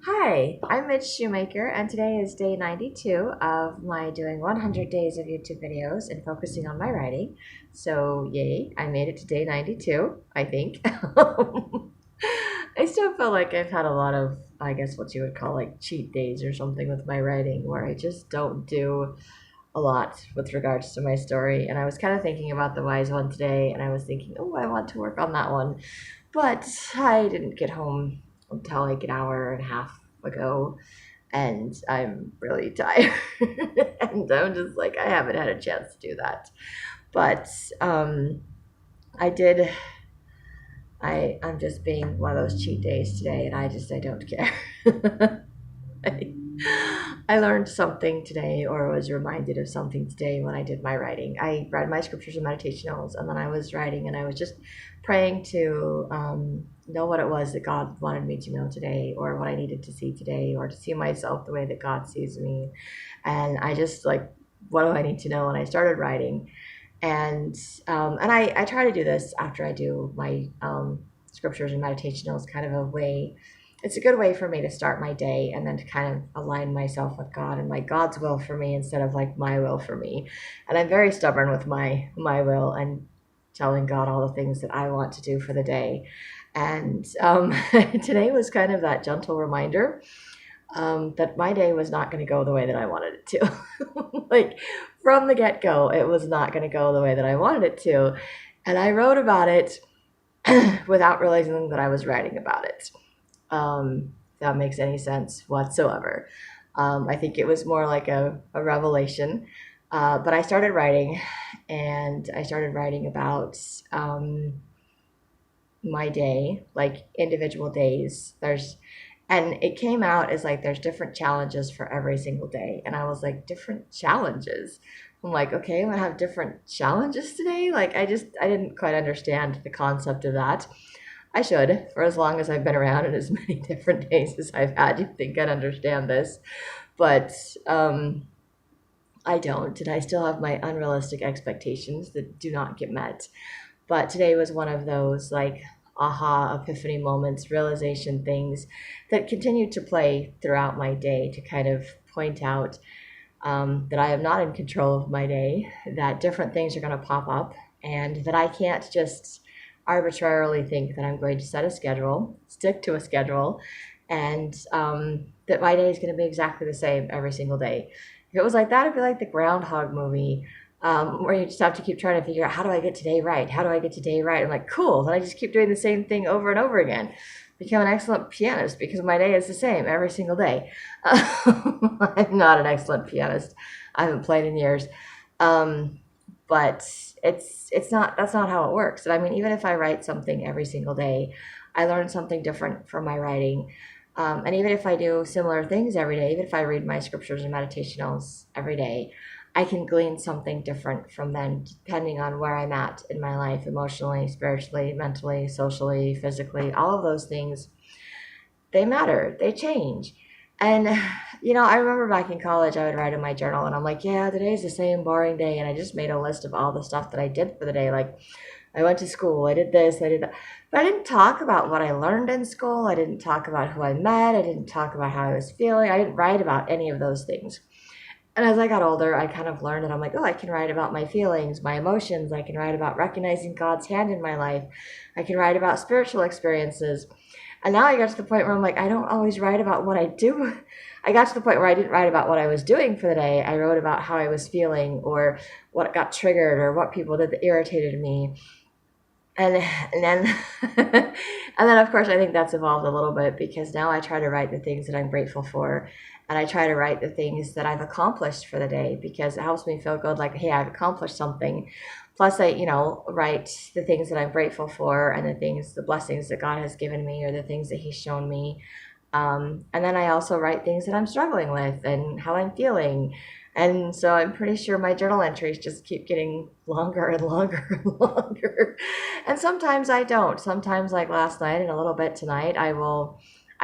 Hi, I'm Mitch Shoemaker, and today is day 92 of my doing 100 days of YouTube videos and focusing on my writing. So, yay, I made it to day 92, I think. I still feel like I've had a lot of, I guess, what you would call like cheat days or something with my writing, where I just don't do a lot with regards to my story. And I was kind of thinking about the wise one today, and I was thinking, oh, I want to work on that one. But I didn't get home until like an hour and a half ago, and I'm really tired. And I'm just like, I haven't had a chance to do that. But I did. I'm just being one of those cheat days today, and I don't care. I learned something today, or was reminded of something today when I did my writing. I read my scriptures and meditationals, and then I was writing, and I was just praying to know what it was that God wanted me to know today, or what I needed to see today, or to see myself the way that God sees me. And I just like, what do I need to know? And I started writing, and I try to do this after I do my scriptures and meditationals, kind of a way. It's a good way for me to start my day and then to kind of align myself with God and like God's will for me instead of like my will for me. And I'm very stubborn with my will and telling God all the things that I want to do for the day. And today was kind of that gentle reminder that my day was not going to go the way that I wanted it to. Like from the get go, it was not going to go the way that I wanted it to. And I wrote about it without realizing that I was writing about it. If that makes any sense whatsoever. I think it was more like a revelation. But I started writing, and I started writing about my day, like individual days. And it came out as like there's different challenges for every single day. And I was like, different challenges. I'm like, okay, I'm gonna have different challenges today. Like I didn't quite understand the concept of that. I should, for as long as I've been around and as many different days as I've had. You'd think I'd understand this, but I don't, and I still have my unrealistic expectations that do not get met. But today was one of those like aha epiphany moments, realization things that continue to play throughout my day to kind of point out that I am not in control of my day, that different things are going to pop up, and that I can't just arbitrarily think that I'm going to set a schedule, stick to a schedule, and that my day is going to be exactly the same every single day. If it was like that, it'd be like the Groundhog movie, where you just have to keep trying to figure out, how do I get today right? How do I get today right? I'm like, cool. Then I just keep doing the same thing over and over again. Become an excellent pianist because my day is the same every single day. I'm not an excellent pianist. I haven't played in years. Um, but it's not, that's not how it works. And I mean, even if I write something every single day, I learn something different from my writing. And even if I do similar things every day, even if I read my scriptures and meditationals every day, I can glean something different from them depending on where I'm at in my life, emotionally, spiritually, mentally, socially, physically. All of those things, they matter, they change. And, I remember back in college, I would write in my journal and I'm like, yeah, today's the same boring day. And I just made a list of all the stuff that I did for the day. Like, I went to school, I did this, I did that. But I didn't talk about what I learned in school. I didn't talk about who I met. I didn't talk about how I was feeling. I didn't write about any of those things. And as I got older, I kind of learned that I'm like, oh, I can write about my feelings, my emotions. I can write about recognizing God's hand in my life. I can write about spiritual experiences. And now I got to the point where I'm like, I don't always write about what I do. I got to the point where I didn't write about what I was doing for the day. I wrote about how I was feeling, or what got triggered, or what people did that irritated me. And then and then of course I think that's evolved a little bit, because now I try to write the things that I'm grateful for, and I try to write the things that I've accomplished for the day, because it helps me feel good, like, hey, I've accomplished something. Plus I, write the things that I'm grateful for, and the blessings that God has given me, or the things that he's shown me. And then I also write things that I'm struggling with and how I'm feeling. And so I'm pretty sure my journal entries just keep getting longer and longer and longer. And sometimes I don't. Sometimes, like last night and a little bit tonight, I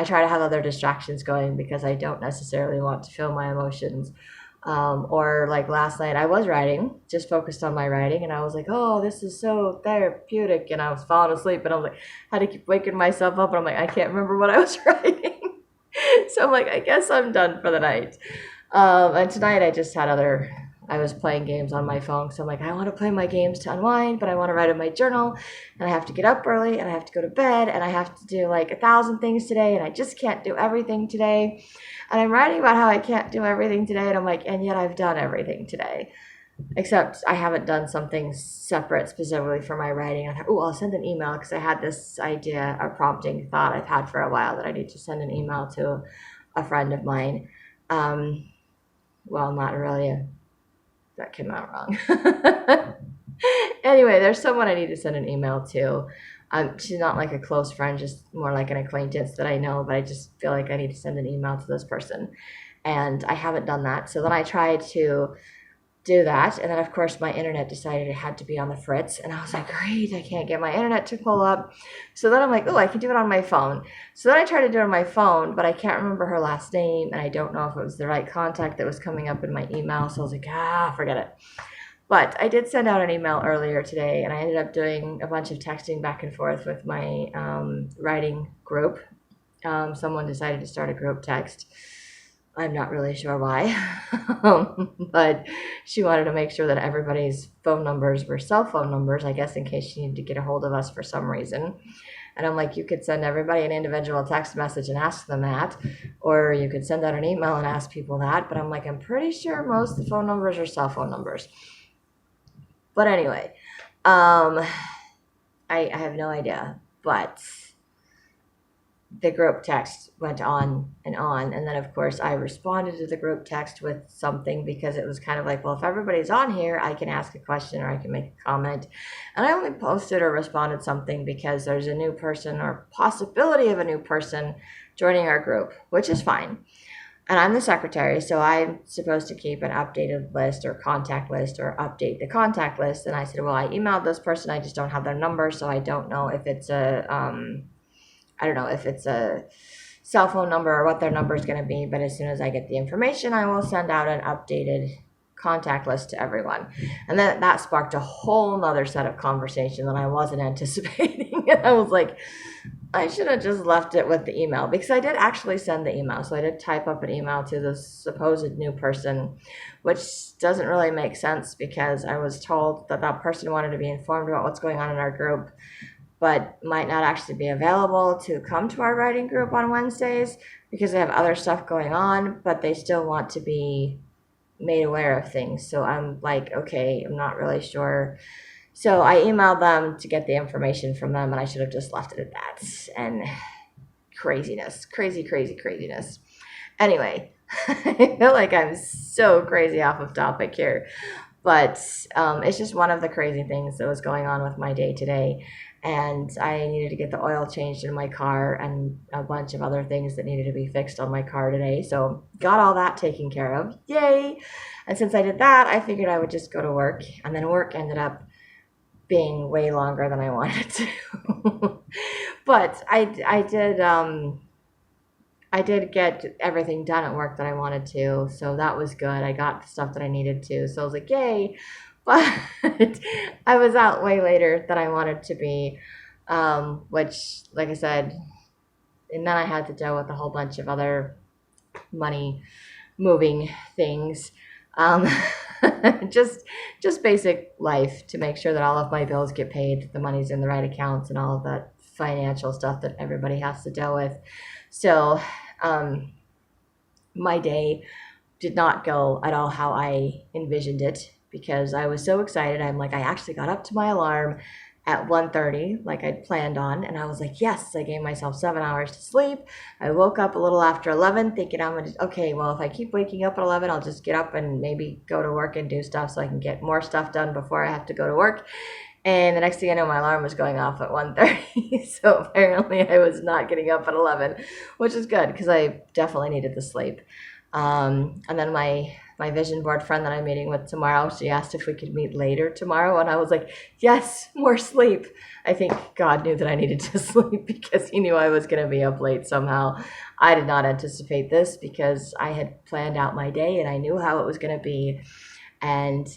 try to have other distractions going because I don't necessarily want to feel my emotions. Or like last night, I was writing, just focused on my writing, and I was like, oh, this is so therapeutic. And I was falling asleep, and I was like, I had to keep waking myself up, and I'm like, I can't remember what I was writing. So I'm like, I guess I'm done for the night. And tonight I was playing games on my phone. So I'm like, I want to play my games to unwind, but I want to write in my journal, and I have to get up early, and I have to go to bed, and I have to do like 1,000 things today, and I just can't do everything today. And I'm writing about how I can't do everything today, and I'm like, and yet I've done everything today. Except I haven't done something separate specifically for my writing. I thought, oh, I'll send an email because I had this idea, a prompting thought I've had for a while that I need to send an email to a friend of mine. Um, well, not really. That came out wrong. Anyway, there's someone I need to send an email to. She's not like a close friend, just more like an acquaintance that I know, but I just feel like I need to send an email to this person. And I haven't done that. So then I tried to do that, and then of course my internet decided it had to be on the fritz, and I was like, great, I can't get my internet to pull up. So then I'm like, oh, I can do it on my phone. So then I tried to do it on my phone, but I can't remember her last name, and I don't know if it was the right contact that was coming up in my email. So I was like, forget it. But I did send out an email earlier today, and I ended up doing a bunch of texting back and forth with my writing group. Someone decided to start a group text. I'm not really sure why, but she wanted to make sure that everybody's phone numbers were cell phone numbers, I guess in case she needed to get a hold of us for some reason. And I'm like, you could send everybody an individual text message and ask them that, or you could send out an email and ask people that. But I'm like, I'm pretty sure most of the phone numbers are cell phone numbers. But anyway, I have no idea, but the group text went on, and then of course I responded to the group text with something, because it was kind of like, well, if everybody's on here, I can ask a question or I can make a comment. And I only posted or responded something because there's a new person or possibility of a new person joining our group, which is fine. And I'm the secretary, so I'm supposed to keep an updated list or contact list or update the contact list. And I said, well, I emailed this person, I just don't have their number, so I don't know if it's I don't know if it's a cell phone number or what their number is going to be, but as soon as I get the information, I will send out an updated contact list to everyone. And then that sparked a whole nother set of conversation that I wasn't anticipating. And I was like, I should have just left it with the email, because I did actually send the email. So I did type up an email to the supposed new person, which doesn't really make sense, because I was told that that person wanted to be informed about what's going on in our group, but might not actually be available to come to our writing group on Wednesdays because they have other stuff going on, but they still want to be made aware of things. So I'm like, okay, I'm not really sure. So I emailed them to get the information from them, and I should have just left it at that. And craziness, craziness. Anyway, I feel like I'm so crazy off of topic here, but it's just one of the crazy things that was going on with my day today. And I needed to get the oil changed in my car and a bunch of other things that needed to be fixed on my car today. So got all that taken care of. Yay! And since I did that, I figured I would just go to work. And then work ended up being way longer than I wanted to. But I did get everything done at work that I wanted to. So that was good. I got the stuff that I needed to. So I was like, yay! But I was out way later than I wanted to be, which, like I said, and then I had to deal with a whole bunch of other money moving things. Um, just basic life to make sure that all of my bills get paid, the money's in the right accounts, and all of that financial stuff that everybody has to deal with. So my day did not go at all how I envisioned it, because I was so excited. I'm like, I actually got up to my alarm at 1:30 like I'd planned on, and I was like, yes, I gave myself 7 hours to sleep. I woke up a little after 11 thinking okay, well, if I keep waking up at 11, I'll just get up and maybe go to work and do stuff so I can get more stuff done before I have to go to work. And the next thing I know, my alarm was going off at 1:30. So apparently I was not getting up at 11, which is good because I definitely needed the sleep. And then my vision board friend that I'm meeting with tomorrow, she asked if we could meet later tomorrow. And I was like, yes, more sleep. I think God knew that I needed to sleep because he knew I was going to be up late somehow. I did not anticipate this because I had planned out my day and I knew how it was going to be. And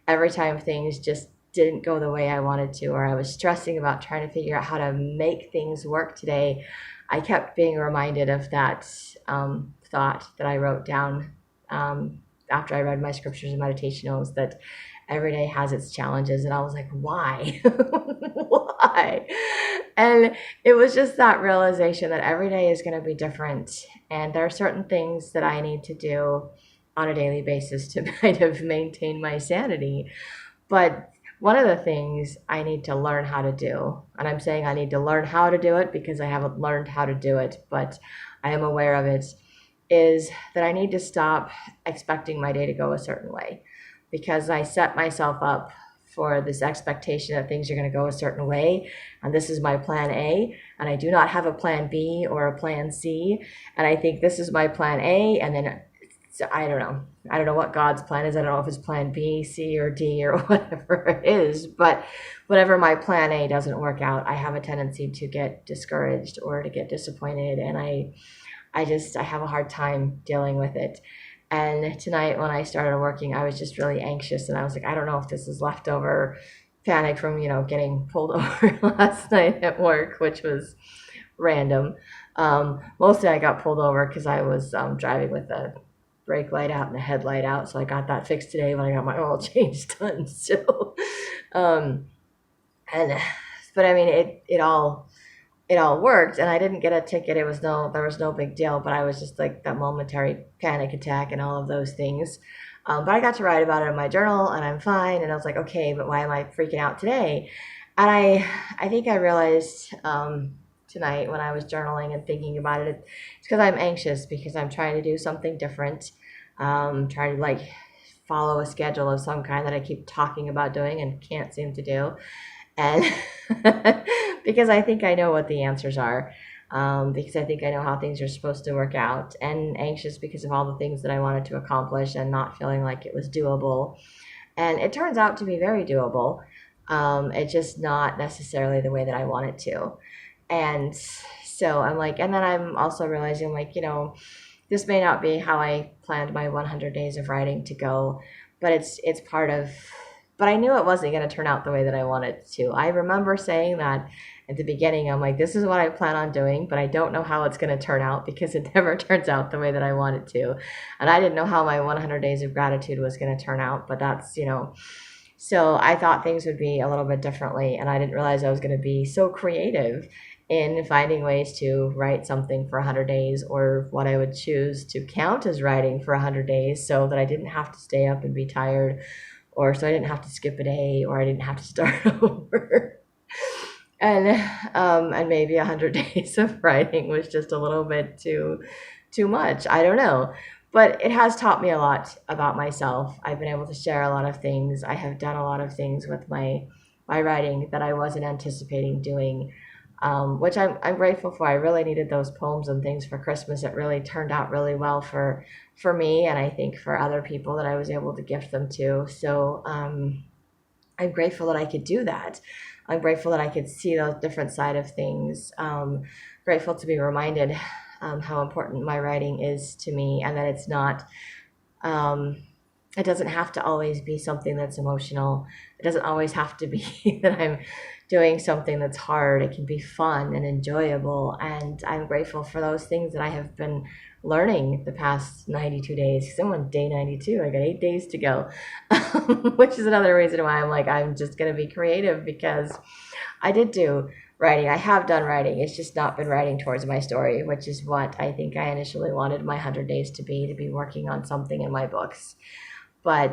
every time things just didn't go the way I wanted to, or I was stressing about trying to figure out how to make things work today, I kept being reminded of that thought that I wrote down after I read my scriptures and meditationals, that every day has its challenges. And I was like, why? Why? And it was just that realization that every day is going to be different. And there are certain things that I need to do on a daily basis to kind of maintain my sanity. But one of the things I need to learn how to do, and I'm saying I need to learn how to do it because I haven't learned how to do it, but I am aware of it, is that I need to stop expecting my day to go a certain way, because I set myself up for this expectation that things are going to go a certain way, and this is my plan A, and I do not have a plan B or a plan C, and I think this is my plan A, and then so I don't know. I don't know what God's plan is. I don't know if it's plan B, C, or D, or whatever it is. But whenever my plan A doesn't work out, I have a tendency to get discouraged or to get disappointed. And I have a hard time dealing with it. And tonight when I started working, I was just really anxious. And I was like, I don't know if this is leftover panic from, getting pulled over last night at work, which was random. Mostly I got pulled over because I was driving with a brake light out and the headlight out, so I got that fixed today when I got my oil change done. So but I mean it all worked, and I didn't get a ticket. There was no big deal, but I was just like that momentary panic attack and all of those things. But I got to write about it in my journal, and I'm fine. And I was like, okay, but why am I freaking out today? And I think I realized tonight when I was journaling and thinking about it, it's because I'm anxious, because I'm trying to do something different, trying to like follow a schedule of some kind that I keep talking about doing and can't seem to do. And because I think I know what the answers are, because I think I know how things are supposed to work out, and anxious because of all the things that I wanted to accomplish and not feeling like it was doable. And it turns out to be very doable. It's just not necessarily the way that I want it to. And so I'm like, and then I'm also realizing, like, this may not be how I planned my 100 days of writing to go, but it's part of, but I knew it wasn't going to turn out the way that I wanted it to. I remember saying that at the beginning. I'm like, this is what I plan on doing, but I don't know how it's going to turn out, because it never turns out the way that I want it to. And I didn't know how my 100 days of gratitude was going to turn out, but that's, so I thought things would be a little bit differently, and I didn't realize I was going to be so creative in finding ways to write something for 100 days, or what I would choose to count as writing for 100 days, so that I didn't have to stay up and be tired, or so I didn't have to skip a day, or I didn't have to start over. And maybe 100 days of writing was just a little bit too much. I don't know. But it has taught me a lot about myself. I've been able to share a lot of things. I have done a lot of things with my writing that I wasn't anticipating doing, which I'm grateful for. I really needed those poems and things for Christmas. It really turned out really well for me, and I think for other people that I was able to gift them to. So I'm grateful that I could do that. I'm grateful that I could see the different side of things. Grateful to be reminded how important my writing is to me, and that it's not, it doesn't have to always be something that's emotional. It doesn't always have to be that I'm doing something that's hard. It can be fun and enjoyable, and I'm grateful for those things that I have been learning the past 92 days, because I'm on day 92. I got 8 days to go, which is another reason why I'm like, I'm just going to be creative, because I did do writing. I have done writing. It's just not been writing towards my story, which is what I think I initially wanted my 100 days to be working on something in my books. But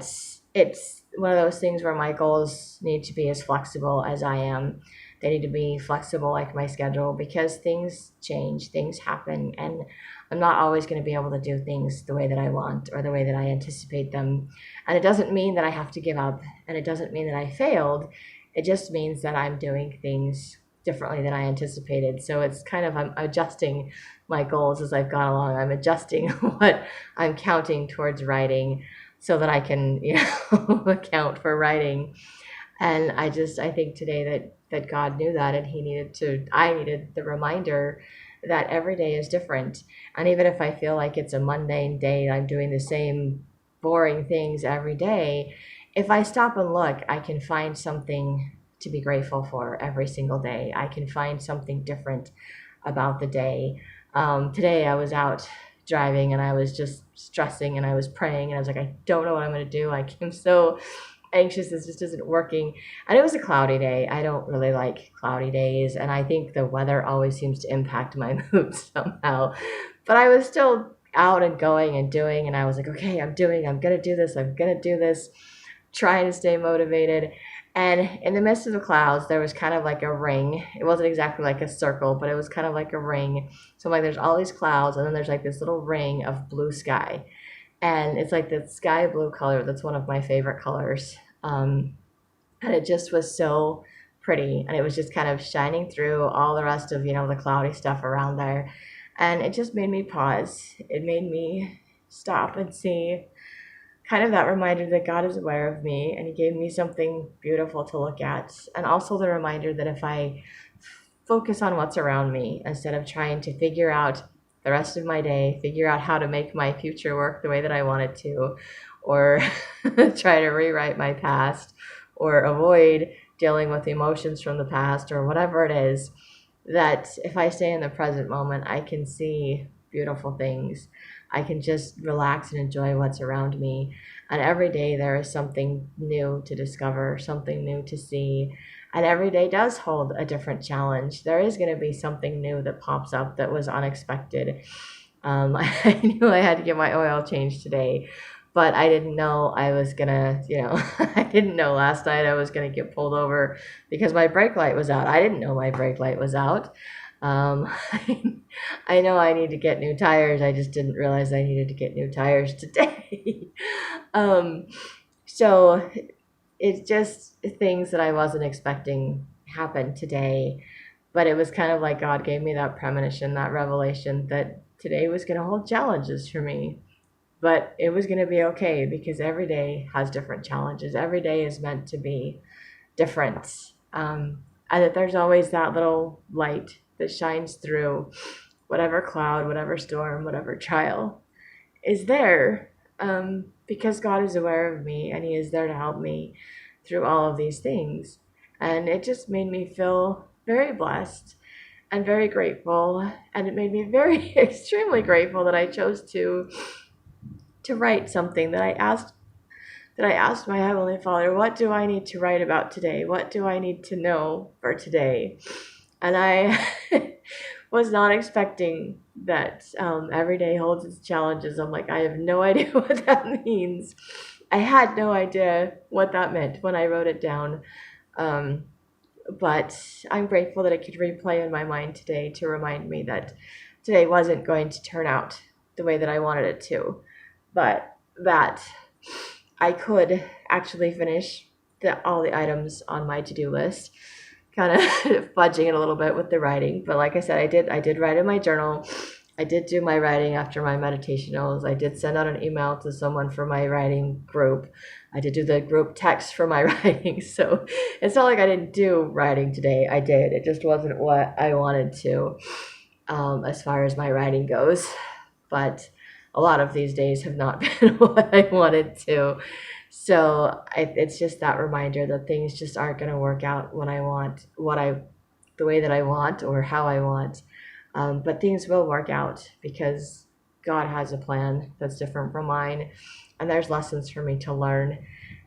it's one of those things where my goals need to be as flexible as I am. They need to be flexible like my schedule, because things change, things happen, and I'm not always going to be able to do things the way that I want or the way that I anticipate them. And it doesn't mean that I have to give up, and it doesn't mean that I failed. It just means that I'm doing things differently than I anticipated. So it's kind of, I'm adjusting my goals as I've gone along. I'm adjusting what I'm counting towards writing, so that I can, account for writing. And I think today that God knew that, and I needed the reminder that every day is different. And even if I feel like it's a mundane day, I'm doing the same boring things every day, if I stop and look, I can find something to be grateful for every single day. I can find something different about the day. Today I was out driving and I was just stressing and I was praying and I was like, I don't know what I'm going to do. I'm so anxious. This just isn't working. And it was a cloudy day. I don't really like cloudy days. And I think the weather always seems to impact my mood somehow. But I was still out and going and doing. And I was like, okay, I'm going to do this. I'm going to do this. Trying to stay motivated. And in the midst of the clouds, there was kind of like a ring. It wasn't exactly like a circle, but it was kind of like a ring. So like there's all these clouds, and then there's like this little ring of blue sky. And it's like the sky blue color. That's one of my favorite colors. And it just was so pretty. And it was just kind of shining through all the rest of, the cloudy stuff around there. And it just made me pause. It made me stop and see kind of that reminder that God is aware of me and He gave me something beautiful to look at. And also the reminder that if I focus on what's around me instead of trying to figure out the rest of my day, figure out how to make my future work the way that I want it to, or try to rewrite my past, or avoid dealing with emotions from the past, or whatever it is, that if I stay in the present moment, I can see beautiful things. I can just relax and enjoy what's around me. And every day there is something new to discover, something new to see. And every day does hold a different challenge. There is going to be something new that pops up that was unexpected. I knew I had to get my oil changed today, but I didn't know I was going to, I didn't know last night I was going to get pulled over because my brake light was out. I didn't know my brake light was out. I know I need to get new tires. I just didn't realize I needed to get new tires today. So it's just things that I wasn't expecting happened today, but it was kind of like God gave me that premonition, that revelation that today was going to hold challenges for me, but it was going to be okay because every day has different challenges. Every day is meant to be different. And that there's always that little light that shines through whatever cloud, whatever storm, whatever trial is there, because God is aware of me and He is there to help me through all of these things. And it just made me feel very blessed and very grateful. And it made me very extremely grateful that I chose to write something that I asked my Heavenly Father, what do I need to write about today? What do I need to know for today? And I was not expecting that every day holds its challenges. I'm like, I have no idea what that means. I had no idea what that meant when I wrote it down. But I'm grateful that it could replay in my mind today to remind me that today wasn't going to turn out the way that I wanted it to, but that I could actually finish all the items on my to-do list, kind of fudging it a little bit with the writing. But like I said, I did write in my journal. I did do my writing after my meditationals. I did send out an email to someone for my writing group. I did do the group text for my writing. So it's not like I didn't do writing today. I did. It just wasn't what I wanted to, as far as my writing goes. But a lot of these days have not been what I wanted to. So it's just that reminder that things just aren't going to work out when I want, the way that I want or how I want. But things will work out because God has a plan that's different from mine. And there's lessons for me to learn.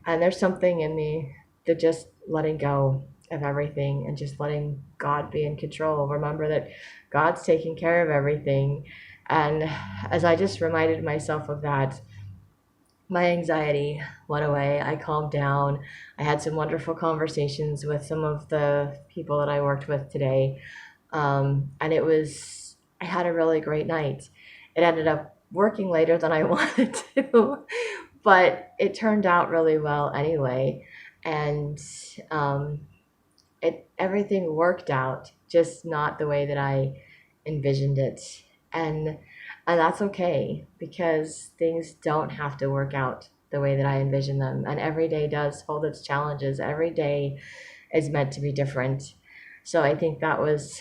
And there's something in me that just letting go of everything and just letting God be in control. Remember that God's taking care of everything. And as I just reminded myself of that, my anxiety went away. I calmed down. I had some wonderful conversations with some of the people that I worked with today. And I had a really great night. It ended up working later than I wanted to, but it turned out really well anyway. And everything worked out, just not the way that I envisioned it. And that's okay because things don't have to work out the way that I envision them. And every day does hold its challenges. Every day is meant to be different. So I think that was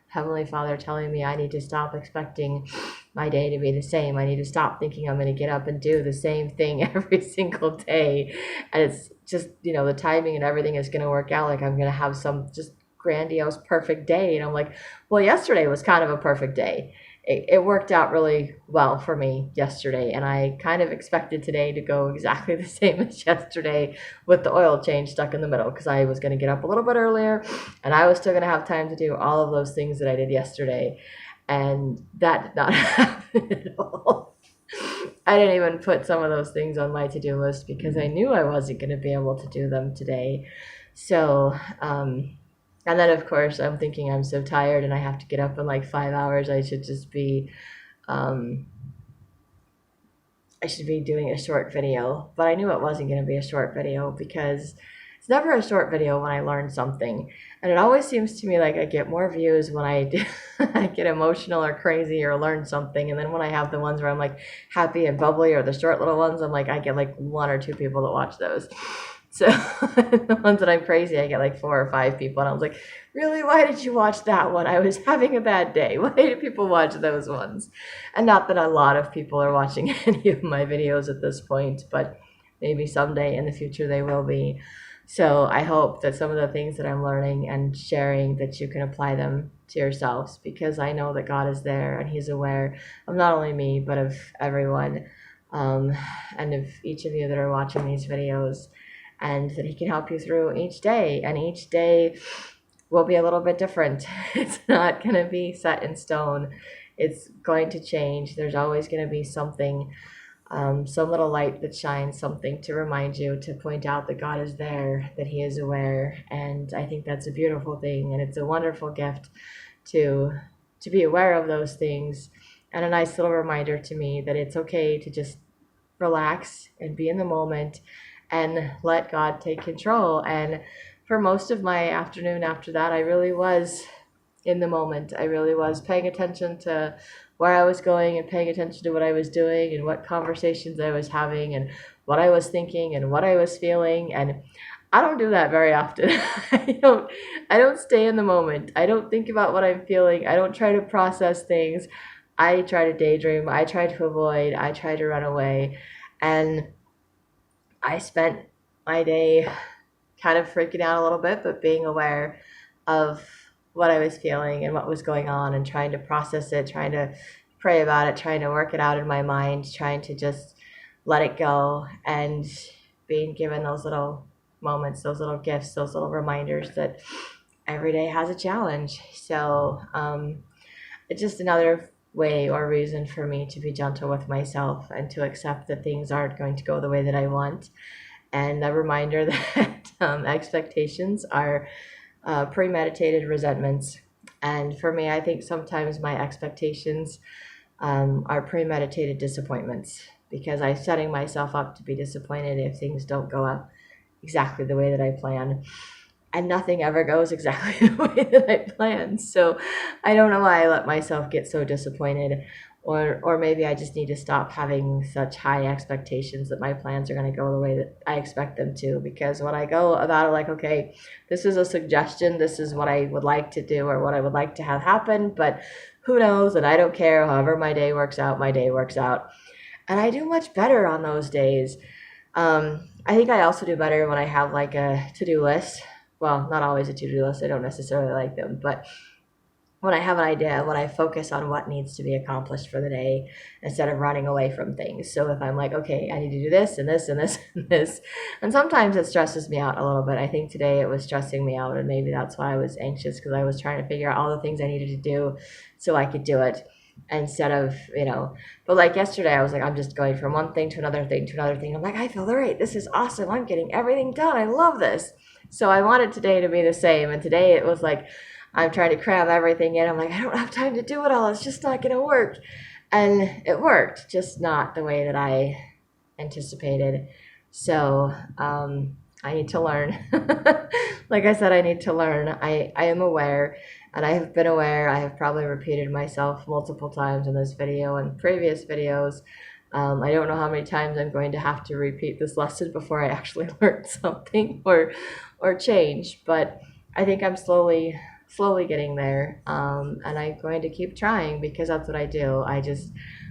Heavenly Father telling me I need to stop expecting my day to be the same. I need to stop thinking I'm going to get up and do the same thing every single day. And it's just, the timing and everything is going to work out. Like I'm going to have some just grandiose, perfect day. And I'm like, well, yesterday was kind of a perfect day. It worked out really well for me yesterday. And I kind of expected today to go exactly the same as yesterday with the oil change stuck in the middle, because I was going to get up a little bit earlier and I was still going to have time to do all of those things that I did yesterday. And that did not happen at all. I didn't even put some of those things on my to-do list because I knew I wasn't going to be able to do them today. So, and then of course I'm thinking I'm so tired and I have to get up in like 5 hours. I should be doing a short video, but I knew it wasn't going to be a short video because it's never a short video when I learn something. And it always seems to me like I get more views when I I get emotional or crazy or learn something. And then when I have the ones where I'm like happy and bubbly, or the short little ones, I get like 1 or 2 people that watch those. So the ones that I'm crazy, I get like 4 or 5 people. And I was like, really, why did you watch that one? I was having a bad day. Why do people watch those ones? And not that a lot of people are watching any of my videos at this point, but maybe someday in the future they will be. So I hope that some of the things that I'm learning and sharing, that you can apply them to yourselves, because I know that God is there and He's aware of not only me, but of everyone, and of each of you that are watching these videos, and that He can help you through each day. And each day will be a little bit different. It's not going to be set in stone. It's going to change. There's always going to be something, some little light that shines, something to remind you, to point out that God is there, that He is aware. And I think that's a beautiful thing, and it's a wonderful gift to be aware of those things, and a nice little reminder to me that it's okay to just relax and be in the moment and let God take control. And for most of my afternoon after that, I really was in the moment. I really was paying attention to where I was going and paying attention to what I was doing and what conversations I was having and what I was thinking and what I was feeling. And I don't do that very often. I don't stay in the moment. I don't think about what I'm feeling. I don't try to process things. I try to daydream. I try to avoid. I try to run away. And I spent my day kind of freaking out a little bit, but being aware of what I was feeling and what was going on, and trying to process it, trying to pray about it, trying to work it out in my mind, trying to just let it go, and being given those little moments, those little gifts, those little reminders that every day has a challenge. So it's just another way or reason for me to be gentle with myself and to accept that things aren't going to go the way that I want. And a reminder that expectations are premeditated resentments. And for me, I think sometimes my expectations are premeditated disappointments, because I'm setting myself up to be disappointed if things don't go up exactly the way that I plan. And nothing ever goes exactly the way that I planned. So I don't know why I let myself get so disappointed. Or maybe I just need to stop having such high expectations that my plans are going to go the way that I expect them to. Because when I go about it like, okay, this is a suggestion, this is what I would like to do or what I would like to have happen, but who knows, and I don't care, however my day works out, my day works out. And I do much better on those days. I think I also do better when I have like a to-do list. Well, not always a to-do list. I don't necessarily like them, but when I have an idea, when I focus on what needs to be accomplished for the day instead of running away from things. So if I'm like, okay, I need to do this and this and this and this, and sometimes it stresses me out a little bit. I think today it was stressing me out, and maybe that's why I was anxious, because I was trying to figure out all the things I needed to do so I could do it instead of, but like yesterday, I was like, I'm just going from one thing to another thing to another thing. I'm like, I feel great. This is awesome. I'm getting everything done. I love this. So I wanted today to be the same. And today it was like, I'm trying to cram everything in. I'm like, I don't have time to do it all. It's just not going to work. And it worked, just not the way that I anticipated. So I need to learn. Like I said, I need to learn. I am aware, and I have been aware. I have probably repeated myself multiple times in this video and previous videos. I don't know how many times I'm going to have to repeat this lesson before I actually learn something or change, but I think I'm slowly slowly getting there. And I'm going to keep trying because that's what I do.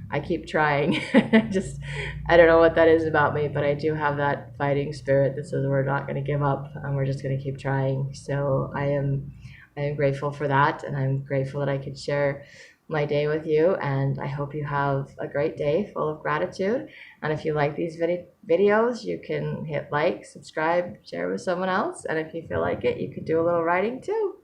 I keep trying. I don't know what that is about me, but I do have that fighting spirit that says we're not going to give up and we're just going to keep trying. So I am grateful for that, and I'm grateful that I could share my day with you. And I hope you have a great day full of gratitude. And if you like these videos, you can hit like, subscribe, share with someone else. And if you feel like it, you could do a little writing too.